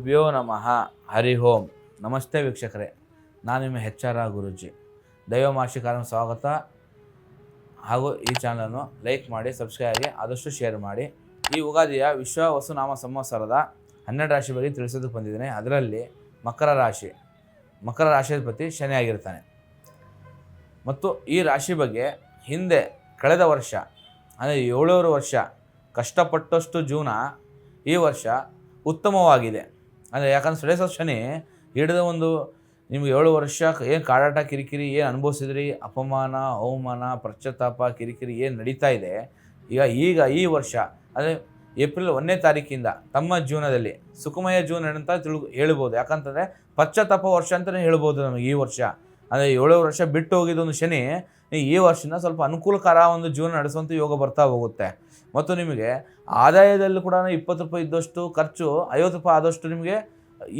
ಗುರುಭ್ಯೋ ನಮಃ. ಹರಿ ಓಂ. ನಮಸ್ತೆ ವೀಕ್ಷಕರೇ, ನಾನು ನಿಮ್ಮ HR ಗುರೂಜಿ. ದೈವಮಾರ್ಷಿಕಾರಂ ಸ್ವಾಗತ. ಹಾಗೂ ಈ ಚಾನಲನ್ನು ಲೈಕ್ ಮಾಡಿ, ಸಬ್ಸ್ಕ್ರೈಬ್ ಆಗಿ, ಆದಷ್ಟು ಶೇರ್ ಮಾಡಿ. ಈ ಯುಗಾದಿಯ ವಿಶ್ವ ವಸುನಾಮ ಸಂವತ್ಸರದ 12 ರಾಶಿ ಬಗ್ಗೆ ತಿಳಿಸೋದಕ್ಕೆ ಬಂದಿದ್ದೇನೆ. ಅದರಲ್ಲಿ ಮಕರ ರಾಶಿಪತಿ ಶನಿ ಆಗಿರ್ತಾನೆ. ಮತ್ತು ಈ ರಾಶಿ ಬಗ್ಗೆ ಹಿಂದೆ ಕಳೆದ ವರ್ಷ ಅಂದರೆ 7 ವರ್ಷ ಕಷ್ಟಪಟ್ಟಷ್ಟು ಜೀವನ ಈ ವರ್ಷ ಉತ್ತಮವಾಗಿದೆ. ಅಂದರೆ ಯಾಕಂದರೆ ಸೊಳೆಸ ಶನಿ ಹಿಡಿದ ನಿಮ್ಗೆ 7 ವರ್ಷ ಏನು ಕಾಡಾಟ ಕಿರಿಕಿರಿ ಏನು ಅನುಭವಿಸಿದ್ರಿ, ಅಪಮಾನ, ಅವಮಾನ, ಪಶ್ಚಾತ್ತಾಪ, ಕಿರಿಕಿರಿ ಏನು ನಡೀತಾ ಇದೆ, ಈಗ ಈ ವರ್ಷ ಅಂದರೆ ಏಪ್ರಿಲ್ 1ನೇ ತಾರೀಕಿಂದ ತಮ್ಮ ಜೀವನದಲ್ಲಿ ಸುಖಮಯ ಜೀವನ ಅಂತ ಹೇಳ್ಬೋದು. ಯಾಕಂತಂದರೆ ಪಶ್ಚಾತ್ತಾಪ ವರ್ಷ ಅಂತಲೇ ಹೇಳ್ಬೋದು ನಮಗೆ. ಈ ವರ್ಷ ಅಂದರೆ 7 ವರ್ಷ ಬಿಟ್ಟು ಹೋಗಿದ್ದೊಂದು ಶನಿ ಈ ವರ್ಷದಿಂದ ಸ್ವಲ್ಪ ಅನುಕೂಲಕರ ಜೀವನ ನಡೆಸುವಂಥ ಯೋಗ ಬರ್ತಾ ಹೋಗುತ್ತೆ. ಮತ್ತು ನಿಮಗೆ ಆದಾಯದಲ್ಲಿ ಕೂಡ 20 ರೂಪಾಯಿ ಇದ್ದಷ್ಟು ಖರ್ಚು 50 ರೂಪಾಯಿ ಆದಷ್ಟು ನಿಮಗೆ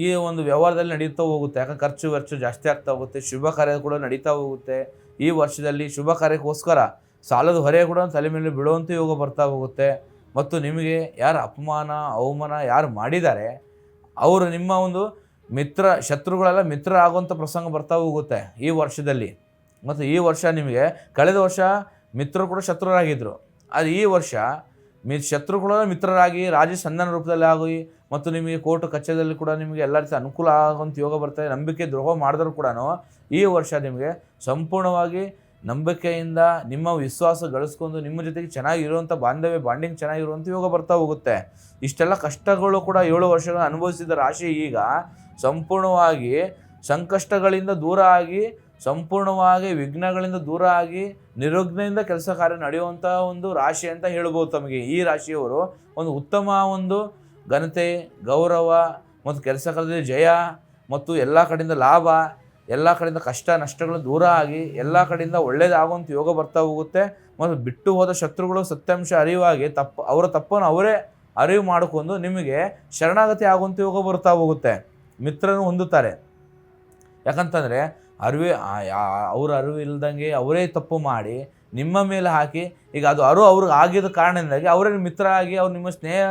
ಈ ವ್ಯವಹಾರದಲ್ಲಿ ನಡೀತಾ ಹೋಗುತ್ತೆ. ಯಾಕಂದ್ರೆ ಖರ್ಚು ವೆಚ್ಚ ಜಾಸ್ತಿ ಆಗ್ತಾ ಹೋಗುತ್ತೆ. ಶುಭ ಕಾರ್ಯ ಕೂಡ ನಡೀತಾ ಹೋಗುತ್ತೆ. ಈ ವರ್ಷದಲ್ಲಿ ಶುಭ ಕಾರ್ಯಕ್ಕೋಸ್ಕರ ಸಾಲದ ಹೊರೆ ಕೂಡ ತಲೆ ಮೇಲೆ ಬೀಳುವಂಥ ಯೋಗ ಬರ್ತಾ ಹೋಗುತ್ತೆ. ಮತ್ತು ನಿಮಗೆ ಯಾರು ಅಪಮಾನ ಅವಮಾನ ಯಾರು ಮಾಡಿದ್ದಾರೆ ಅವರು ನಿಮ್ಮ ಶತ್ರುಗಳೆಲ್ಲ ಮಿತ್ರ ಆಗುವಂಥ ಪ್ರಸಂಗ ಬರ್ತಾ ಹೋಗುತ್ತೆ ಈ ವರ್ಷದಲ್ಲಿ. ಮತ್ತು ಈ ವರ್ಷ ನಿಮಗೆ ಕಳೆದ ವರ್ಷ ಮಿತ್ರರು ಕೂಡ ಶತ್ರುರಾಗಿದ್ದರು. ಅದು ಈ ವರ್ಷ ಶತ್ರುಗಳ ಮಿತ್ರರಾಗಿ ಸಂಧಾನ ರೂಪದಲ್ಲಿ ಆಗಿ ಮತ್ತು ನಿಮಗೆ ಕೋರ್ಟ್ ಕಚೇರಿಯಲ್ಲಿ ಕೂಡ ನಿಮಗೆ ಎಲ್ಲ ರೀತಿ ಅನುಕೂಲ ಆಗುವಂಥ ಯೋಗ ಬರ್ತದೆ. ನಂಬಿಕೆ ದ್ರೋಹ ಮಾಡಿದ್ರು ಕೂಡ ಈ ವರ್ಷ ನಿಮಗೆ ಸಂಪೂರ್ಣವಾಗಿ ನಂಬಿಕೆಯಿಂದ ನಿಮ್ಮ ವಿಶ್ವಾಸ ಗಳಿಸ್ಕೊಂಡು ನಿಮ್ಮ ಜೊತೆಗೆ ಚೆನ್ನಾಗಿರುವಂಥ ಬಾಂಡಿಂಗ್ ಚೆನ್ನಾಗಿರುವಂಥ ಯೋಗ ಬರ್ತಾ ಹೋಗುತ್ತೆ. ಇಷ್ಟೆಲ್ಲ ಕಷ್ಟಗಳು ಕೂಡ 7 ವರ್ಷಗಳ ಅನುಭವಿಸಿದ ರಾಶಿ ಈಗ ಸಂಪೂರ್ಣವಾಗಿ ಸಂಕಷ್ಟಗಳಿಂದ ದೂರ ಆಗಿ, ಸಂಪೂರ್ಣವಾಗಿ ವಿಘ್ನಗಳಿಂದ ದೂರ ಆಗಿ, ನಿರ್ವಿಘ್ನದಿಂದ ಕೆಲಸ ಕಾರ್ಯ ನಡೆಯುವಂಥ ರಾಶಿ ಅಂತ ಹೇಳ್ಬೋದು. ತಮಗೆ ಈ ರಾಶಿಯವರು ಉತ್ತಮ ಘನತೆ, ಗೌರವ ಮತ್ತು ಕೆಲಸ ಕಾರ್ಯದಲ್ಲಿ ಜಯ ಮತ್ತು ಎಲ್ಲ ಕಡೆಯಿಂದ ಲಾಭ, ಎಲ್ಲ ಕಡೆಯಿಂದ ಕಷ್ಟ ನಷ್ಟಗಳು ದೂರ ಆಗಿ ಎಲ್ಲ ಕಡೆಯಿಂದ ಒಳ್ಳೆಯದಾಗುವಂಥ ಯೋಗ ಬರ್ತಾ ಹೋಗುತ್ತೆ. ಮತ್ತು ಬಿಟ್ಟು ಹೋದ ಶತ್ರುಗಳು ಸತ್ಯಾಂಶ ಅರಿವಾಗಿ ಅವರ ತಪ್ಪನ್ನು ಅವರೇ ಅರಿವು ಮಾಡಿಕೊಂಡು ನಿಮಗೆ ಶರಣಾಗತಿ ಆಗುವಂಥ ಯೋಗ ಬರ್ತಾ ಹೋಗುತ್ತೆ. ಮಿತ್ರನು ಹೊಂದುತ್ತಾರೆ. ಯಾಕಂತಂದರೆ ಅವ್ರ ಅರಿವು ಇಲ್ದಂಗೆ ಅವರೇ ತಪ್ಪು ಮಾಡಿ ನಿಮ್ಮ ಮೇಲೆ ಹಾಕಿ ಈಗ ಅದು ಅವ್ರಿಗೆ ಆಗಿದ್ದ ಕಾರಣದಿಂದಾಗಿ ಅವರೇ ಮಿತ್ರ ಆಗಿ ಅವ್ರು ನಿಮ್ಮ ಸ್ನೇಹ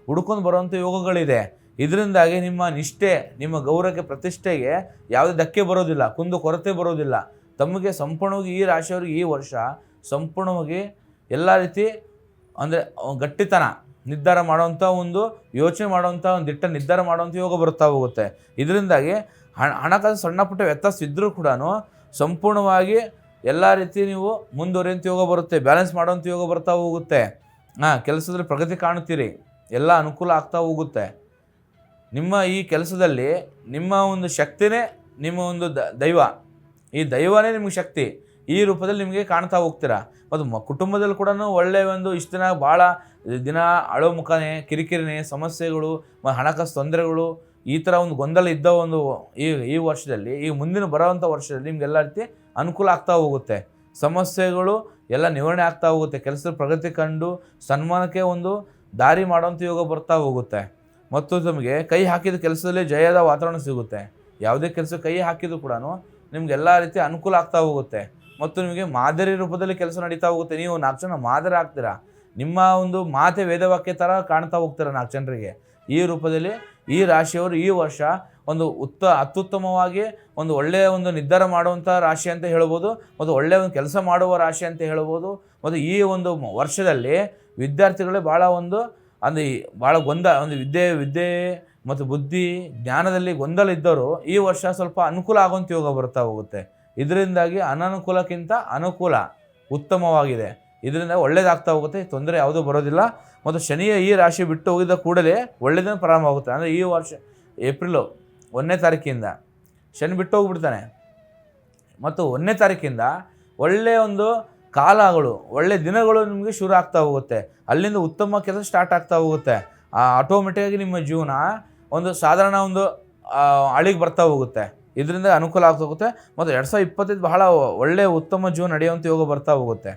ಹುಡ್ಕೊಂಡು ಬರುವಂಥ ಯೋಗಗಳಿದೆ. ಇದರಿಂದಾಗಿ ನಿಮ್ಮ ನಿಷ್ಠೆ, ನಿಮ್ಮ ಗೌರವಕ್ಕೆ, ಪ್ರತಿಷ್ಠೆಗೆ ಯಾವುದೇ ಧಕ್ಕೆ ಬರೋದಿಲ್ಲ, ಕುಂದು ಕೊರತೆ ಬರೋದಿಲ್ಲ. ತಮಗೆ ಸಂಪೂರ್ಣವಾಗಿ ಈ ರಾಶಿಯವ್ರಿಗೆ ಈ ವರ್ಷ ಸಂಪೂರ್ಣವಾಗಿ ಎಲ್ಲ ರೀತಿ ಅಂದರೆ ಗಟ್ಟಿತನ ನಿರ್ಧಾರ ಮಾಡುವಂಥ ಯೋಚನೆ ಮಾಡುವಂಥ ದಿಟ್ಟ ನಿರ್ಧಾರ ಮಾಡುವಂಥ ಯೋಗ ಬರ್ತಾ ಹೋಗುತ್ತೆ. ಇದರಿಂದಾಗಿ ಹಣಕಾಸು ಸಣ್ಣ ಪುಟ್ಟ ವ್ಯತ್ಯಾಸ ಇದ್ದರೂ ಕೂಡ ಸಂಪೂರ್ಣವಾಗಿ ಎಲ್ಲ ರೀತಿ ನೀವು ಮುಂದುವರಿಯುವಂಥ ಯೋಗ ಬರುತ್ತೆ. ಬ್ಯಾಲೆನ್ಸ್ ಮಾಡುವಂಥ ಯೋಗ ಬರ್ತಾ ಹೋಗುತ್ತೆ. ಕೆಲಸದಲ್ಲಿ ಪ್ರಗತಿ ಕಾಣುತ್ತೀರಿ, ಎಲ್ಲ ಅನುಕೂಲ ಆಗ್ತಾ ಹೋಗುತ್ತೆ. ನಿಮ್ಮ ಈ ಕೆಲಸದಲ್ಲಿ ನಿಮ್ಮ ಶಕ್ತಿನೇ ನಿಮ್ಮ ದೈವ. ಈ ದೈವನೇ ನಿಮಗೆ ಶಕ್ತಿ ಈ ರೂಪದಲ್ಲಿ ನಿಮಗೆ ಕಾಣ್ತಾ ಹೋಗ್ತೀರಾ. ಮತ್ತು ಕುಟುಂಬದಲ್ಲಿ ಕೂಡ ಒಳ್ಳೆಯ ಇಷ್ಟು ದಿನ ಭಾಳ ದಿನ ಅಳೋ ಮುಖನೇ, ಕಿರಿಕಿರಿನೇ, ಸಮಸ್ಯೆಗಳು, ಹಣಕಾಸು ತೊಂದರೆಗಳು, ಈ ಥರ ಗೊಂದಲ ಇದ್ದ ಈ ವರ್ಷದಲ್ಲಿ, ಈ ಮುಂದಿನ ಬರೋವಂಥ ವರ್ಷದಲ್ಲಿ ನಿಮಗೆಲ್ಲ ರೀತಿ ಅನುಕೂಲ ಆಗ್ತಾ ಹೋಗುತ್ತೆ. ಸಮಸ್ಯೆಗಳು ಎಲ್ಲ ನಿವಾರಣೆ ಆಗ್ತಾ ಹೋಗುತ್ತೆ. ಕೆಲಸದ ಪ್ರಗತಿ ಕಂಡು ಸನ್ಮಾನಕ್ಕೆ ದಾರಿ ಮಾಡುವಂಥ ಯೋಗ ಬರ್ತಾ ಹೋಗುತ್ತೆ. ಮತ್ತು ನಮಗೆ ಕೈ ಹಾಕಿದ ಕೆಲಸದಲ್ಲಿ ಜಯದ ವಾತಾವರಣ ಸಿಗುತ್ತೆ. ಯಾವುದೇ ಕೆಲಸ ಕೈ ಹಾಕಿದ್ರು ಕೂಡ ನಿಮಗೆಲ್ಲ ರೀತಿ ಅನುಕೂಲ ಆಗ್ತಾ ಹೋಗುತ್ತೆ. ಮತ್ತು ನಿಮಗೆ ಮಾದರಿ ರೂಪದಲ್ಲಿ ಕೆಲಸ ನಡೀತಾ ಹೋಗುತ್ತೆ. ನೀವು 4 ಜನ ಮಾದರಿ ಆಗ್ತೀರಾ. ನಿಮ್ಮ ಮಾತೆ ವೇದವಾಕ್ಯ ಥರ ಕಾಣ್ತಾ ಹೋಗ್ತೀರಾ 4 ಜನರಿಗೆ. ಈ ರೂಪದಲ್ಲಿ ಈ ರಾಶಿಯವರು ಈ ವರ್ಷ ಅತ್ಯುತ್ತಮವಾಗಿ ಒಳ್ಳೆಯ ಭಾಳ ಮಾಡುವಂಥ ರಾಶಿ ಅಂತ ಹೇಳ್ಬೋದು. ಮತ್ತು ಒಳ್ಳೆಯ ಕೆಲಸ ಮಾಡುವ ರಾಶಿ ಅಂತ ಹೇಳ್ಬೋದು. ಮತ್ತು ಈ ವರ್ಷದಲ್ಲಿ ವಿದ್ಯಾರ್ಥಿಗಳೇ ಭಾಳ ಭಾಳ ವಿದ್ಯೆ ಮತ್ತು ಬುದ್ಧಿ ಜ್ಞಾನದಲ್ಲಿ ಗೊಂದಲ ಇದ್ದವರು ಈ ವರ್ಷ ಸ್ವಲ್ಪ ಅನುಕೂಲ ಆಗುವಂಥ ಯೋಗ ಬರ್ತಾ ಹೋಗುತ್ತೆ. ಇದರಿಂದಾಗಿ ಅನನುಕೂಲಕ್ಕಿಂತ ಅನುಕೂಲ ಉತ್ತಮವಾಗಿದೆ. ಇದರಿಂದ ಒಳ್ಳೇದಾಗ್ತಾ ಹೋಗುತ್ತೆ. ತೊಂದರೆ ಯಾವುದೂ ಬರೋದಿಲ್ಲ. ಮತ್ತು ಶನಿಯ ಈ ರಾಶಿ ಬಿಟ್ಟು ಹೋಗಿದ್ದ ಕೂಡಲೇ ಒಳ್ಳೆಯದನ್ನು ಪ್ರಾರಂಭ ಆಗುತ್ತೆ. ಅಂದರೆ ಈ ವರ್ಷ ಏಪ್ರಿಲ್ 1ನೇ ತಾರೀಕಿಂದ ಶನಿ ಬಿಟ್ಟು ಹೋಗ್ಬಿಡ್ತಾನೆ. ಮತ್ತು 1ನೇ ತಾರೀಕಿಂದ ಒಳ್ಳೆಯ ಕಾಲಗಳು, ಒಳ್ಳೆಯ ದಿನಗಳು ನಿಮಗೆ ಶುರು ಆಗ್ತಾ ಹೋಗುತ್ತೆ. ಅಲ್ಲಿಂದ ಉತ್ತಮ ಕೆಲಸ ಸ್ಟಾರ್ಟ್ ಆಗ್ತಾ ಹೋಗುತ್ತೆ. ಆಟೋಮೆಟಿಕ್ಕಾಗಿ ನಿಮ್ಮ ಜೀವನ ಸಾಧಾರಣ ಅಳಿಗೆ ಬರ್ತಾ ಹೋಗುತ್ತೆ. ಇದರಿಂದ ಅನುಕೂಲ ಆಗ್ತಾ ಹೋಗುತ್ತೆ. ಮತ್ತು 2025 ಬಹಳ ಒಳ್ಳೆಯ ಉತ್ತಮ ಜೀವನ ನಡೆಯುವಂಥ ಯೋಗ ಬರ್ತಾ ಹೋಗುತ್ತೆ.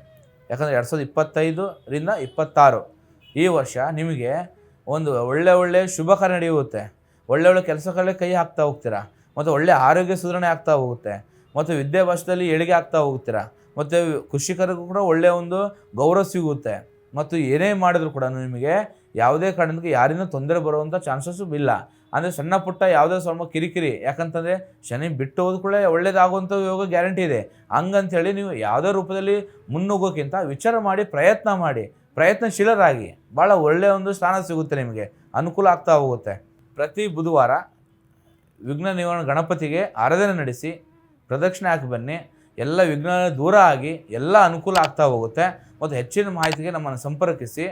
ಯಾಕಂದರೆ 2025ರಿಂದ 26 ಈ ವರ್ಷ ನಿಮಗೆ ಒಳ್ಳೆಯ ಶುಭ ಕಾರ್ಯ ನಡೆಯುತ್ತೆ. ಒಳ್ಳೆಯ ಕೆಲಸಗಳೇ ಕೈ ಹಾಕ್ತಾ ಹೋಗ್ತೀರಾ. ಮತ್ತು ಒಳ್ಳೆಯ ಆರೋಗ್ಯ ಸುಧಾರಣೆ ಆಗ್ತಾ ಹೋಗುತ್ತೆ. ಮತ್ತು ವಿದ್ಯಾಭ್ಯಾಸದಲ್ಲಿ ಏಳಿಗೆ ಆಗ್ತಾ ಹೋಗ್ತೀರಾ. ಮತ್ತು ಕೃಷಿಕರಿಗೂ ಕೂಡ ಒಳ್ಳೆಯ ಗೌರವ ಸಿಗುತ್ತೆ. ಮತ್ತು ಏನೇ ಮಾಡಿದ್ರು ಕೂಡ ನಿಮಗೆ ಯಾವುದೇ ಕಾರಣಕ್ಕೆ ಯಾರಿಂದ ತೊಂದರೆ ಬರುವಂಥ ಚಾನ್ಸಸ್ಸು ಇಲ್ಲ. ಅಂದರೆ ಸಣ್ಣ ಪುಟ್ಟ ಯಾವುದೇ ಸ್ವಲ್ಪ ಕಿರಿಕಿರಿ, ಯಾಕಂತಂದರೆ ಶನಿ ಬಿಟ್ಟು ಹೋದ ಕೂಡ ಒಳ್ಳೇದಾಗುವಂಥ ಯೋಗ ಗ್ಯಾರಂಟಿ ಇದೆ. ಹಂಗಂಥೇಳಿ ನೀವು ಯಾವುದೇ ರೂಪದಲ್ಲಿ ಮುನ್ನುಗ್ಗೋಕ್ಕಿಂತ ವಿಚಾರ ಮಾಡಿ ಪ್ರಯತ್ನಶೀಲರಾಗಿ ಭಾಳ ಒಳ್ಳೆಯ ಒಂದು ಸ್ಥಾನ ಸಿಗುತ್ತೆ, ನಿಮಗೆ ಅನುಕೂಲ ಆಗ್ತಾ ಹೋಗುತ್ತೆ. ಪ್ರತಿ ಬುಧವಾರ ವಿಘ್ನ ನಿವಾರಣೆ ಗಣಪತಿಗೆ ಆರಾಧನೆ ನಡೆಸಿ ಪ್ರದಕ್ಷಿಣೆ ಹಾಕಿ ಬನ್ನಿ. ಎಲ್ಲ ವಿಘ್ನ ದೂರ ಆಗಿ ಎಲ್ಲ ಅನುಕೂಲ ಆಗ್ತಾ ಹೋಗುತ್ತೆ. ಮತ್ತು ಹೆಚ್ಚಿನ ಮಾಹಿತಿಗೆ ನಮ್ಮನ್ನು ಸಂಪರ್ಕಿಸಿ.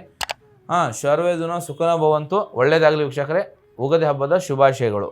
ಸರ್ವೇ ಜನ ಸುಖನ ಭವಂತು. ಒಳ್ಳೆಯದಾಗಲಿ ವೀಕ್ಷಕರೇ. ಉಗಾದಿ ಹಬ್ಬದ ಶುಭಾಶಯಗಳು.